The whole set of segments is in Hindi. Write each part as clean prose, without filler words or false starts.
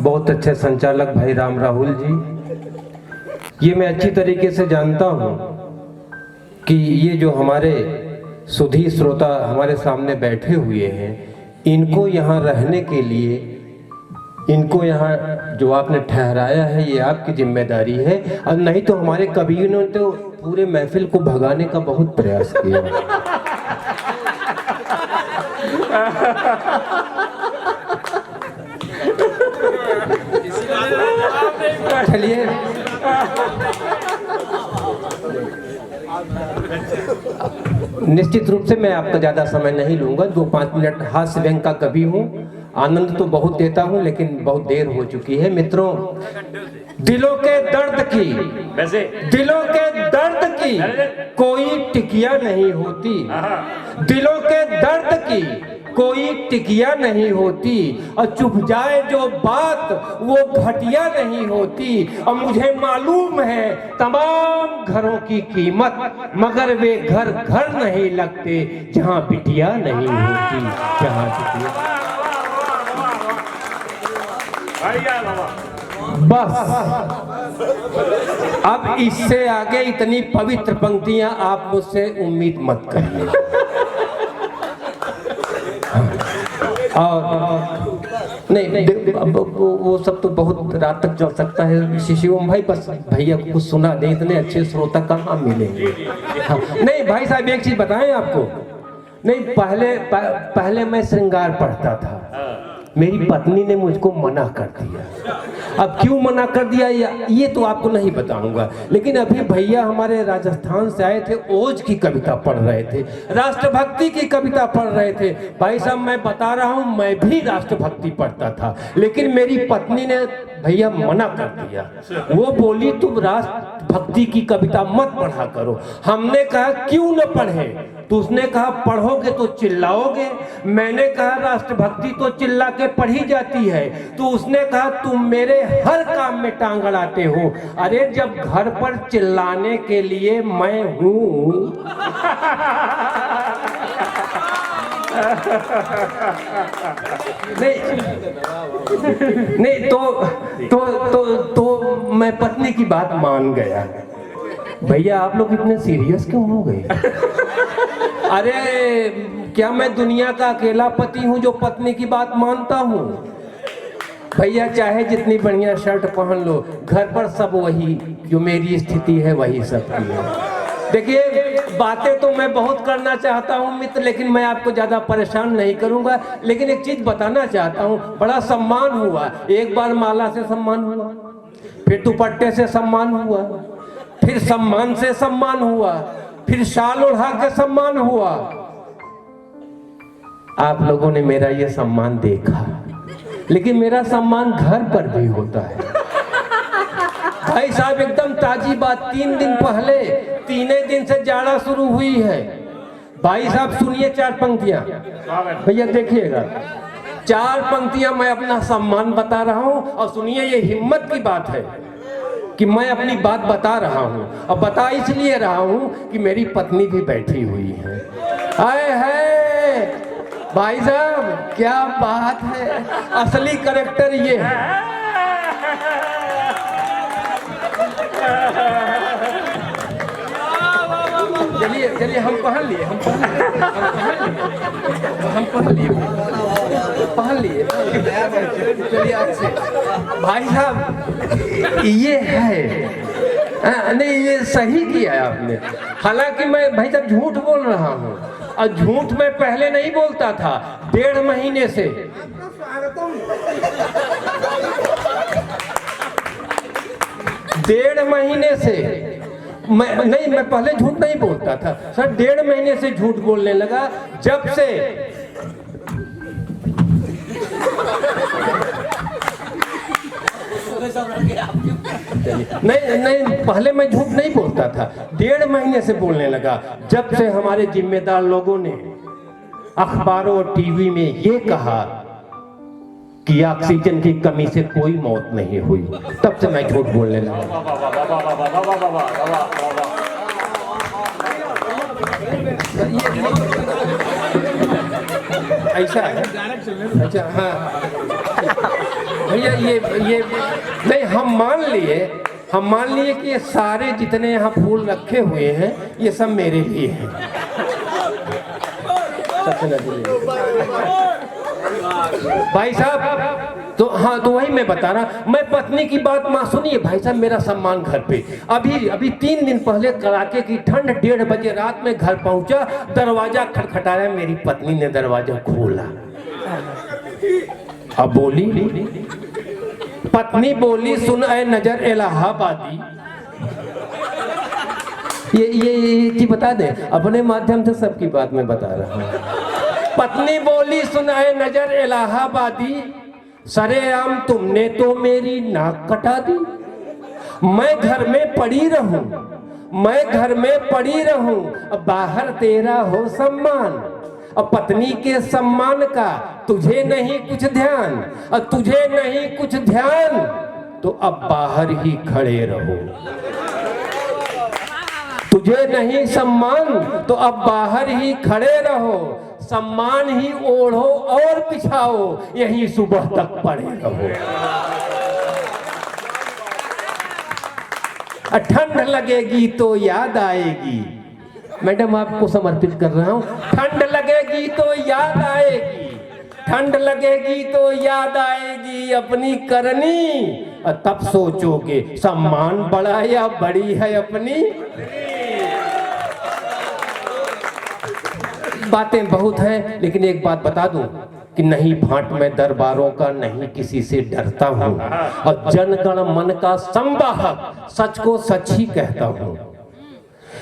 बहुत अच्छे संचालक भाई राम राहुल जी, ये मैं अच्छी तरीके से जानता हूँ कि ये जो हमारे सुधी श्रोता हमारे सामने बैठे हुए हैं, इनको यहाँ रहने के लिए, इनको यहाँ जो आपने ठहराया है, ये आपकी जिम्मेदारी है। और नहीं तो हमारे कवियों ने तो पूरे महफिल को भगाने का बहुत प्रयास किया। चलिए निश्चित रूप से मैं आपका ज्यादा समय नहीं लूंगा। 2-5 मिनट हास्य व्यंग का कवि हूँ, आनंद तो बहुत देता हूँ, लेकिन बहुत देर हो चुकी है। मित्रों, दिलों के दर्द की, वैसे दिलों के दर्द की कोई टिकिया नहीं होती, दिलों के दर्द की कोई टिकिया नहीं होती, और चुप जाए जो बात वो घटिया नहीं होती। और मुझे मालूम है तमाम घरों की कीमत, मगर वे घर घर नहीं लगते जहां बिटिया नहीं होती, जहां बिटिया। बस अब इससे आगे इतनी पवित्र पंक्तियां आप मुझसे उम्मीद मत करिए। और नहीं, वो सब तो बहुत रात तक चल सकता है शिशिवम भाई, बस भैया को कुछ सुना दे, इतने अच्छे श्रोता कहाँ मिलेंगे। हाँ, नहीं भाई साहब, एक चीज बताएं आपको, नहीं पहले मैं श्रृंगार पढ़ता था, मेरी पत्नी ने मुझको मना कर दिया। अब क्यों मना कर दिया ये तो आपको नहीं बताऊंगा, लेकिन अभी भैया हमारे राजस्थान से आए थे, ओज की कविता पढ़ रहे थे, राष्ट्रभक्ति की कविता पढ़ रहे थे। भाई साहब मैं बता रहा हूं, मैं भी राष्ट्रभक्ति पढ़ता था, लेकिन मेरी पत्नी ने भैया मना कर दिया। वो बोली तुम राष्ट्रभक्ति की कविता मत पढ़ा करो। हमने कहा क्यों न पढ़े, तो उसने कहा पढ़ोगे तो चिल्लाओगे। मैंने कहा राष्ट्रभक्ति तो चिल्ला के पढ़ी जाती है, तो उसने कहा तुम मेरे हर काम में टांग अड़ाते हो। अरे जब घर पर चिल्लाने के लिए मैं हूं नहीं तो मैं पत्नी की बात मान गया। भैया आप लोग इतने सीरियस क्यों हो गए? अरे क्या मैं दुनिया का अकेला पति हूं जो पत्नी की बात मानता हूं? भैया चाहे जितनी बढ़िया शर्ट पहन लो, घर पर सब वही, जो मेरी स्थिति है वही सब की है। देखिए बातें तो मैं बहुत करना चाहता हूं मित्र, लेकिन मैं आपको ज्यादा परेशान नहीं करूंगा। लेकिन एक चीज बताना चाहता हूं, बड़ा सम्मान हुआ। एक बार माला से सम्मान हुआ, फिर दुपट्टे से सम्मान हुआ, फिर सम्मान से सम्मान हुआ, फिर शाल ओढ़ा के सम्मान हुआ। आप लोगों ने मेरा ये सम्मान देखा, लेकिन मेरा सम्मान घर पर भी होता है। भाई साहब एकदम ताजी बात, 3 दिन पहले, 3 दिन से जाड़ा शुरू हुई है। भाई साहब सुनिए 4 पंक्तियां, भैया देखिएगा 4 पंक्तियां मैं अपना सम्मान बता रहा हूं। और सुनिए ये हिम्मत की बात है कि मैं अपनी बात बता रहा हूं, और बता इसलिए रहा हूं कि मेरी पत्नी भी बैठी हुई है। आए है भाई साहब, क्या बात है, असली कैरेक्टर ये है। चलिए हम पहन लिए, चलिए आपसे भाई साहब ये है। नहीं ये सही किया है आपने। हालांकि मैं भाई साहब झूठ बोल रहा हूँ, और झूठ मैं पहले नहीं बोलता था, 1.5 महीने से। डेढ़ महीने से मैं पहले झूठ नहीं बोलता था सर, 1.5 महीने से झूठ बोलने लगा। जब से नहीं पहले मैं झूठ नहीं बोलता था, 1.5 महीने से बोलने लगा। जब से हमारे जिम्मेदार लोगों ने अखबारों और टीवी में ये कहा कि ऑक्सीजन की कमी से कोई मौत नहीं हुई, तब से मैं झूठ बोलने लगा। ऐसा है? अच्छा हाँ भैया ये नहीं, हम मान लिए कि ये सारे जितने यहाँ फूल रखे हुए हैं ये सब मेरे लिए हैं। भाई साहब तो हाँ, तो वही मैं बता रहा, मैं पत्नी की बात मां सुनिए भाई साहब, मेरा सम्मान घर पे अभी 3 दिन पहले कड़ाके की ठंड 1:30 बजे रात में घर पहुंचा, दरवाजा खटखटाया, मेरी पत्नी ने दरवाजा खोला। अब बोली, पत्नी बोली, सुन ऐ नजर इलाहाबादी, ये चीज बता दे, अपने माध्यम से सबकी बात मैं बता रहा हूं। पत्नी बोली, सुन ऐ नजर इलाहाबादी, सरेआम तुमने तो मेरी नाक कटा दी। मैं घर में पड़ी रहूं, मैं घर में पड़ी रहूं, अब बाहर तेरा हो सम्मान। अब पत्नी के सम्मान का तुझे नहीं कुछ ध्यान, अब तुझे नहीं कुछ ध्यान तो अब बाहर ही खड़े रहो। तुझे नहीं सम्मान तो अब बाहर ही खड़े रहो, सम्मान ही ओढ़ो और बिछाओ, यही सुबह तक पड़े रहो। ठंड लगेगी तो याद आएगी, मैडम आपको समर्पित कर रहा हूं, ठंड लगेगी तो याद आएगी, ठंड लगेगी तो याद आएगी अपनी करनी, और तब सोचोगे सम्मान बड़ा या बड़ी है अपनी। बातें बहुत हैं, लेकिन एक बात बता दूं कि नहीं भांट में दरबारों का, नहीं किसी से डरता हूं, और जनगण मन का संवाहक, सच को सच ही कहता हूं।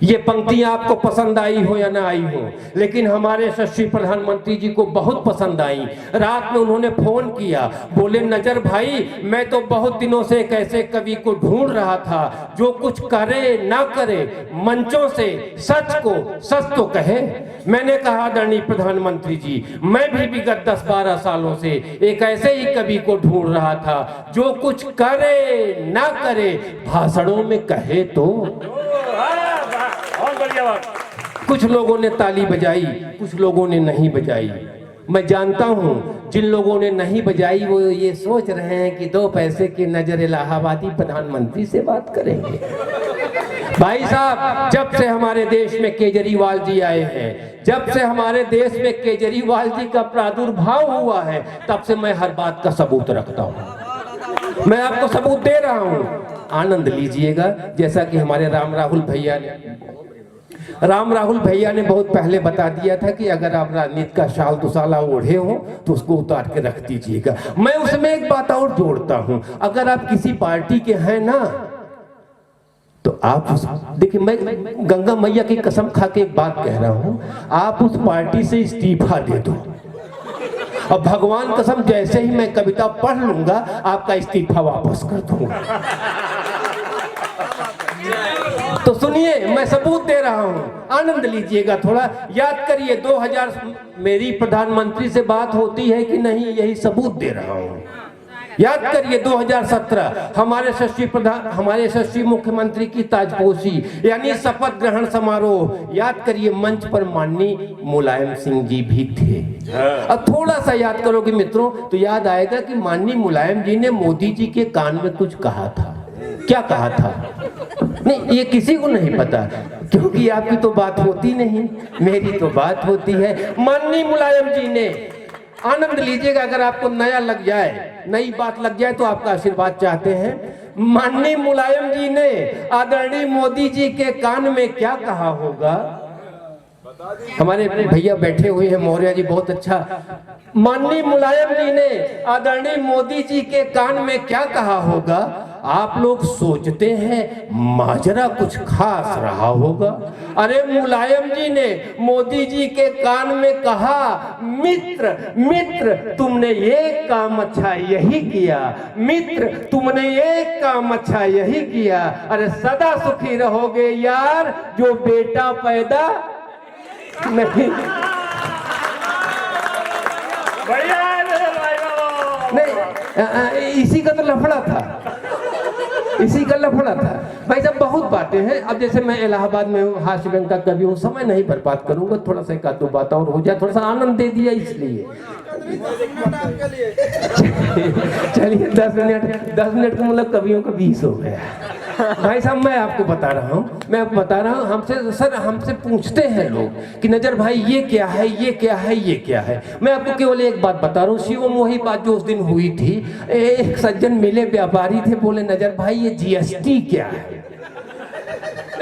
ये पंक्तियां आपको पसंद आई हो या ना आई हो, लेकिन हमारे यशस्वी प्रधानमंत्री जी को बहुत पसंद आई। रात में उन्होंने फोन किया, बोले नजर भाई, मैं तो बहुत दिनों से एक ऐसे कवि को ढूंढ रहा था जो कुछ करे ना करे, मंचों से सच को सच तो कहे। मैंने कहा आदरणीय प्रधानमंत्री जी, मैं भी विगत 10-12 सालों से एक ऐसे ही कवि को ढूंढ रहा था जो कुछ करे ना करे, भाषणों में कहे तो। कुछ लोगों ने ताली बजाई, कुछ लोगों ने नहीं बजाई। मैं जानता हूं जिन लोगों ने नहीं बजाई वो ये सोच रहे हैं कि 2 पैसे की नजर इलाहाबादी प्रधानमंत्री से बात करेंगे। भाई साहब, जब से हमारे देश में केजरीवाल जी आए हैं, जब से हमारे देश में केजरीवाल जी का प्रादुर्भाव हुआ है, तब से मैं हर बात का सबूत रखता हूं। मैं आपको सबूत दे रहा हूं, आनंद लीजिएगा। जैसा कि हमारे राम राहुल भैया ने बहुत पहले बता दिया था कि अगर आप राजनीति का शाल दुसाला ओढ़े हो तो उसको उतार के रख दीजिएगा। मैं उसमें एक बात और जोड़ता हूं, अगर आप किसी पार्टी के हैं ना, तो आप देखिए, मैं गंगा मैया की कसम खा के एक बात कह रहा हूं, आप उस पार्टी से इस्तीफा दे दो, और भगवान कसम जैसे ही मैं कविता पढ़ लूंगा आपका इस्तीफा वापस कर दूंगा। तो सुनिए, मैं सबूत दे रहा हूं, आनंद लीजिएगा, थोड़ा याद करिए। 2000 मेरी प्रधानमंत्री से बात होती है कि नहीं, यही सबूत दे रहा हूं। याद करिए 2017 हमारे यशस्वी मुख्यमंत्री की ताजपोशी यानी शपथ ग्रहण समारोह, याद करिए मंच पर माननीय मुलायम सिंह जी भी थे। अब थोड़ा सा याद करोगे मित्रों तो याद आएगा कि माननीय मुलायम जी ने मोदी जी के कान में कुछ कहा था। क्या कहा था? नहीं, ये किसी को नहीं पता, क्योंकि आपकी तो बात होती नहीं, मेरी तो बात होती है। माननीय मुलायम जी ने, आनंद लीजिएगा, अगर आपको नया लग जाए, नई बात लग जाए तो आपका आशीर्वाद चाहते हैं। माननीय मुलायम जी ने आदरणीय मोदी जी के कान में क्या कहा होगा? हमारे भैया बैठे हुए हैं, मौर्य जी, बहुत अच्छा। माननीय मुलायम जी ने आदरणीय मोदी जी के कान में क्या कहा होगा? आप लोग सोचते हैं माजरा कुछ खास रहा होगा। अरे मुलायम जी ने मोदी जी के कान में कहा, मित्र मित्र तुमने एक काम अच्छा यही किया, मित्र तुमने एक काम अच्छा यही किया, अरे सदा सुखी रहोगे यार जो बेटा पैदा नहीं। नहीं, इसी का तो लफड़ा था, इसी का लफड़ा था भाई साहब। बहुत बातें हैं। अब जैसे मैं इलाहाबाद में हूँ, हास्य व्यंग का कवि हूँ, समय नहीं बर्बाद करूंगा, थोड़ा सा एक आध दो बात और हो जाए, थोड़ा सा आनंद दे दिया इसलिए। चलिए 10 मिनट का मतलब कवियों का 20 हो गया। भाई साहब मैं आपको बता रहा हूँ हमसे पूछते हैं लोग कि नजर भाई ये क्या है, ये क्या है, ये क्या है। मैं आपको केवल एक बात बता रहा हूँ, शिवम वही बात जो उस दिन हुई थी। एक सज्जन मिले, व्यापारी थे, बोले नजर भाई ये जीएसटी क्या है।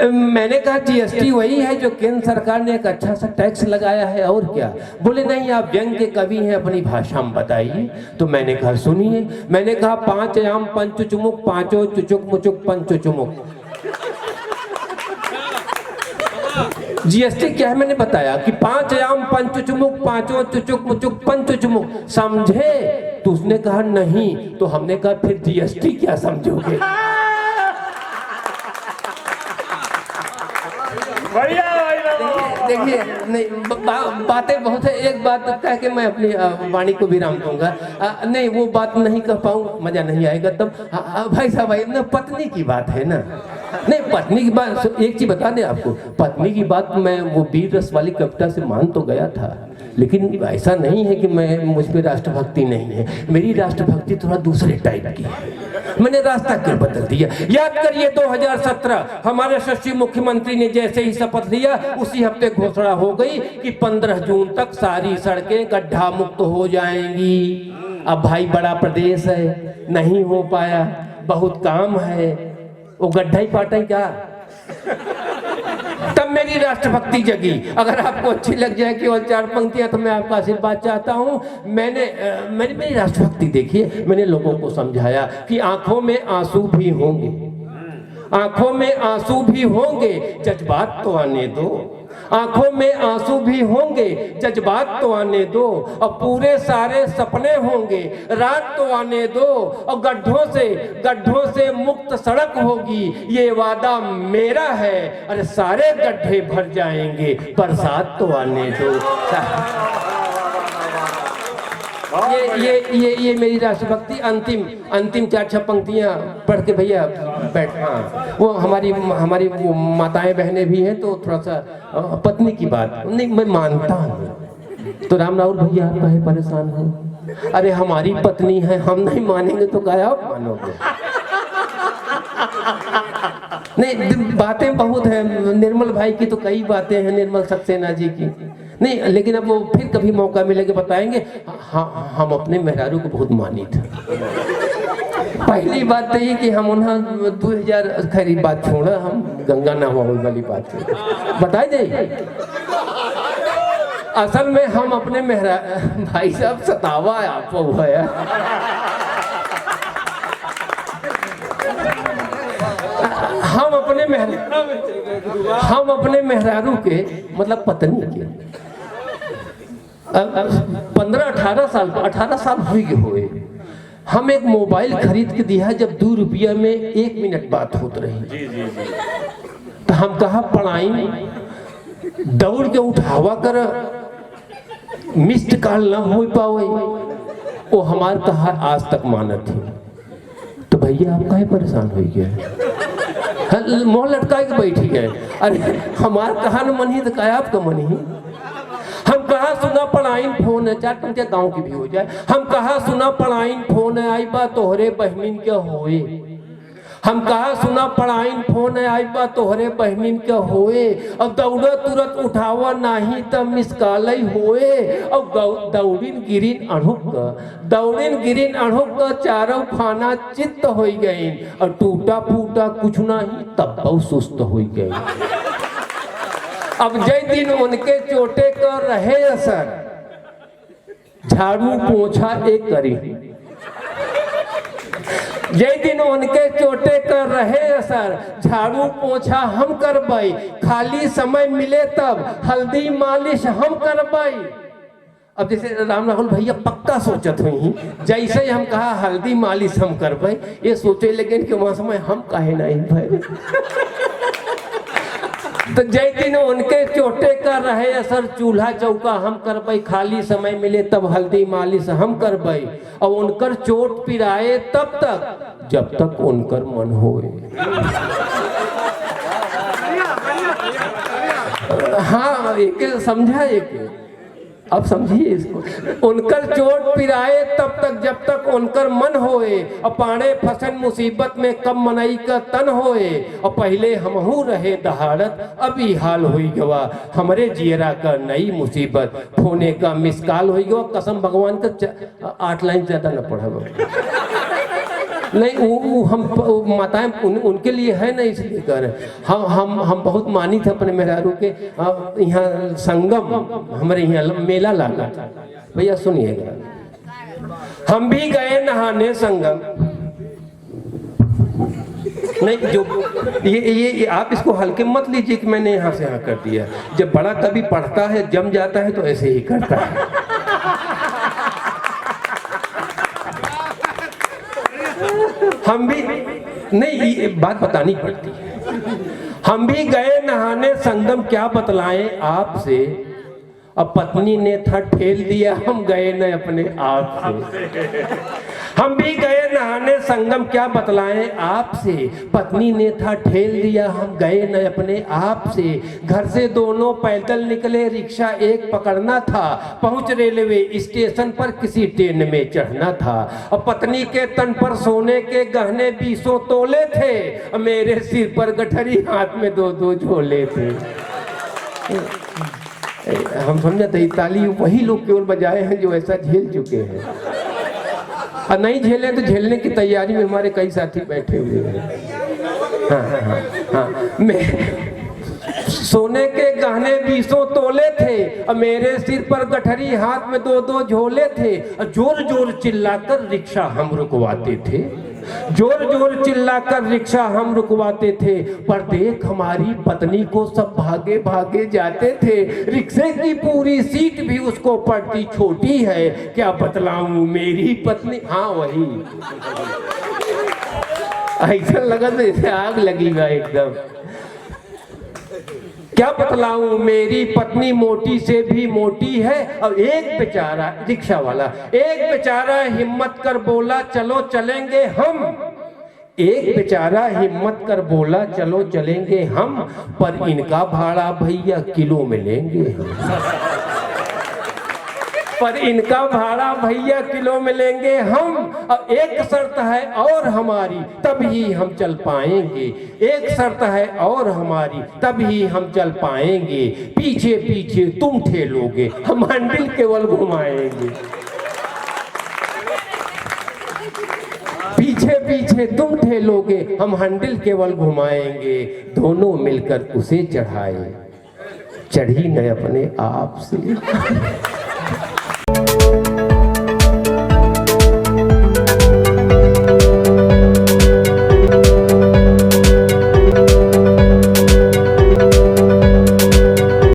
मैंने कहा जीएसटी वही है जो केंद्र सरकार ने एक अच्छा सा टैक्स लगाया है, और क्या। बोले नहीं आप व्यंग के कवि हैं, अपनी भाषा में बताइए। तो मैंने कहा सुनिए, मैंने कहा 5 आयाम पंच चुमुक, पांचों चुचुक मुचुक पंच चुमुक। जीएसटी क्या है मैंने बताया कि 5 आयाम पंच चुमुक, पांचों चुचुक मुचुक पंच चुमुक, समझे। तो उसने कहा नहीं। तो हमने कहा फिर जीएसटी क्या समझोगे। देखिए नहीं बातें बहुत है। एक बात कह के मैं अपनी वाणी को विराम दूंगा। नहीं वो बात नहीं कह पाऊँ, मजा नहीं आएगा तब। भाई साहब भाई ना पत्नी की बात है ना, नहीं पत्नी की बात एक चीज बता दें आपको, पत्नी की बात मैं वो वीर रस वाली कविता से मान तो गया था, लेकिन ऐसा नहीं है कि मैं मुझ पे राष्ट्रभक्ति नहीं है। मेरी राष्ट्रभक्ति थोड़ा दूसरे टाइप की है। मैंने रास्ता क्यों बदल दिया। याद करिए 2017 हमारे यशस्वी मुख्यमंत्री ने जैसे ही शपथ लिया उसी हफ्ते घोषणा हो गई कि 15 जून तक सारी सड़कें गड्ढा मुक्त हो जाएंगी। अब भाई बड़ा प्रदेश है, नहीं हो पाया, बहुत काम है, वो गड्ढा ही पाटा ही क्या। तब मेरी राष्ट्रभक्ति जगी। अगर आपको अच्छी लग जाए केवल 4 पंक्तियां तो मैं आपका आशीर्वाद चाहता हूं। मेरी राष्ट्रभक्ति देखिए, मैंने लोगों को समझाया कि आंखों में आंसू भी होंगे, आंखों में आंसू भी होंगे, जज्बात तो आने दो। आंखों में आंसू भी होंगे, जज्बात तो आने दो। और पूरे सारे सपने होंगे, रात तो आने दो। और गड्ढों से मुक्त सड़क होगी, ये वादा मेरा है। अरे सारे गड्ढे भर जाएंगे, बरसात तो आने दो। ये मेरी राष्ट्रभक्ति अंतिम 4-6 पंक्तियां पढ़ के भैया बैठ। हाँ वो हमारी वो माताएं बहनें भी हैं, तो थोड़ा सा पत्नी की बात नहीं मैं मानता हूँ। तो राम राहुल भैया आप काहे परेशान हो। अरे हमारी पत्नी है, हम नहीं मानेंगे तो क्या आप मानोगे। नहीं बातें बहुत हैं, निर्मल भाई की तो कई बातें हैं, निर्मल सक्सेना जी की नहीं, लेकिन अब वो फिर कभी मौका मिलेगा बताएंगे। हाँ हम अपने मेहरारू को बहुत मानी थे। पहली बात तो ये कि हम उन्हें 2000 खैर बात छोड़ा, हम गंगा नहाने वाली बात बताए जाइए। असल में हम अपने भाई साहब सतावा आपको हुआ है। हम अपने मेहरारू के मतलब पत्नी के 18 साल हुए हम एक मोबाइल खरीद के दिया जब 2 रुपया में 1 मिनट बात होती रही। तो हम कहा पढ़ाई दौड़ के उठावा कर मिस्ड कॉल ना हो पावे, वो हमार कहा आज तक मानत थी। तो भैया आप काहे परेशान हो गए, मोह लटका के बैठ गए। अरे हमार कहा न मनी तो कहा आपका मनी। हम कहा सुना पढ़ाई फोन है, 4 पंक्तियां गाँव की भी हो जाए। हम कहा सुना पढ़ाई फोन है, आई बा तोहरे बहनिन के होए। हम कहा सुना पढ़ाई फोन है, आई बा तोहरे बहनिन के होए। अब दौड़ा तुरंत उठावा नाही तब मिसकालई होए। अब दौड़िन गिरिन अणुक का चारों खाना चित्त हो गई। और टूटा फूटा कुछ नहीं तब बहुत सुस्त हो गई। अब जय दिन उनके चोटे कर रहे असर, झाड़ू पोछा एक करी। जय दिन उनके चोटे कर रहे असर, झाड़ू पोछा हम करबई। खाली समय मिले तब हल्दी मालिश हम करबई। अब जैसे राम राहुल भैया पक्का सोचत हुई, जैसे ही हम कहा हल्दी मालिश हम करबई, ये सोचे लेकिन कि वहां समय हम काहे नहीं भाई। तो जय दिन उनके चोटे कर रहे असर, चूल्हा चौका हम करबई। खाली समय मिले तब हल्दी मालिश हम करबई। और उनकर चोट पिराए तब तक जब तक उनकर मन होए। हाँ एक समझा, एक अब समझिए इसको। उनकर चोट पिराए तब तक जब तक उनकर मन होए, अपाणे फसन मुसीबत में कब मनई का तन होए, और पहले हमहू रहे दहाड़त अब ई हाल हुई गवा, हमरे जियरा का नई मुसीबत फोने का मिसकाल हुई गवा। कसम भगवान का 8 लाइन ज्यादा न पढ़ा नहीं, वो हम माताएं उनके लिए है ना, इसलिए कर रहे। हम बहुत मानी थे अपने मेहरारू के। यहाँ संगम हमारे यहाँ मेला लगा था भैया, सुनिएगा। हम भी गए नहाने संगम। नहीं जो ये आप इसको हल्के मत लीजिए कि मैंने यहाँ से यहाँ कर दिया। जब बड़ा कभी पढ़ता है जम जाता है तो ऐसे ही करता है। हम भी नहीं, ये बात बतानी पड़ती है। हम भी गए नहाने संगम क्या बतलाएं आपसे, अब पत्नी ने था ठेल दिया हम गए न अपने आप से। हम भी गए नहाने संगम क्या बतलाएं आपसे, पत्नी ने था ठेल दिया हम गए न अपने आप से। घर से दोनों पैदल निकले, रिक्शा एक पकड़ना था, पहुंच रेलवे स्टेशन पर किसी ट्रेन में चढ़ना था। और पत्नी के तन पर सोने के गहने 20 तोले थे, मेरे सिर पर गठरी हाथ में 2 झोले थे। हम समझते हैं ताली वही लोग केवल बजाए हैं जो ऐसा झेल चुके हैं, और नहीं झेले तो झेलने की तैयारी में हमारे कई साथी बैठे हुए हैं। हाँ। मैं सोने के गहने 20 तोले थे, और मेरे सिर पर गठरी हाथ में 2 झोले थे। और जोर जोर चिल्लाकर रिक्शा हम रुकवाते थे, जोर जोर चिल्लाकर रिक्शा हम रुकवाते थे। पर देख हमारी पत्नी को सब भागे भागे जाते थे, रिक्शे की पूरी सीट भी उसको पड़ती छोटी है, क्या बतलाऊं मेरी पत्नी। हाँ वही ऐसा लगा जैसे आग लगी हुआ एकदम। क्या बतलाऊं मेरी पत्नी मोटी से भी मोटी है, और एक बेचारा रिक्शा वाला, एक बेचारा हिम्मत कर बोला चलो चलेंगे हम। एक बेचारा हिम्मत कर बोला चलो चलेंगे हम, पर इनका भाड़ा भैया किलो में लेंगे हम। पर इनका भाड़ा भैया किलो में लेंगे हम। अब एक शर्त है और हमारी तब ही हम चल पाएंगे, एक शर्त है और हमारी तब ही हम चल पाएंगे। पीछे पीछे तुम ठेलोगे, हम हैंडल केवल घुमाएंगे। पीछे पीछे तुम ठेलोगे, हम हैंडल केवल घुमाएंगे। दोनों मिलकर उसे चढ़ाए, चढ़ी न अपने आप से।